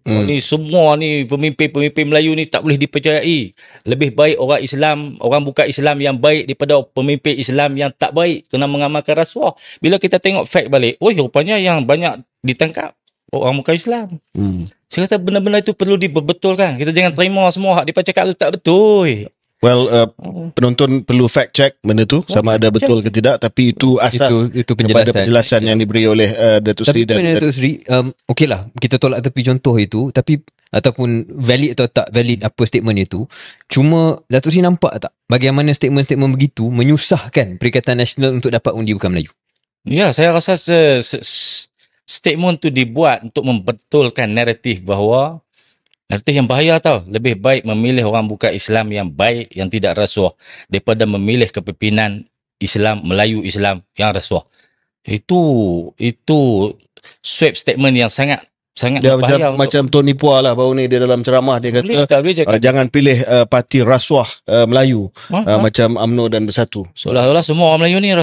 Ni semua ni pemimpin-pemimpin Melayu ni tak boleh dipercayai. Lebih baik orang Islam, orang bukan Islam yang baik daripada pemimpin Islam yang tak baik kena mengamalkan rasuah. Bila kita tengok fact balik, rupanya yang banyak ditangkap orang bukan Islam. Saya kata benda-benda itu perlu dibetulkan. Kita jangan terima semua hak mereka cakap tu tak betul. Well, penonton perlu fact check benda tu sama ada betul ke tidak, tapi itu asal itu kepada penjelasan yang diberi oleh Datuk Seri. Tapi Datuk Seri, okeylah kita tolak tepi contoh itu, tapi ataupun valid atau tak valid apa statement itu, cuma Datuk Seri nampak tak bagaimana statement-statement begitu menyusahkan Perikatan Nasional untuk dapat undi bukan Melayu? Ya, saya rasa statement tu dibuat untuk membetulkan naratif bahawa naratif yang bahaya tau. Lebih baik memilih orang bukan Islam yang baik, yang tidak rasuah, daripada memilih kepimpinan Islam, Melayu Islam yang rasuah. Itu sweep statement yang sangat berbahaya. Macam Tony Pua lah baru ni dia dalam ceramah dia kata jangan pilih parti rasuah Melayu, macam UMNO dan Bersatu. Seolah-olah semua orang Melayu ni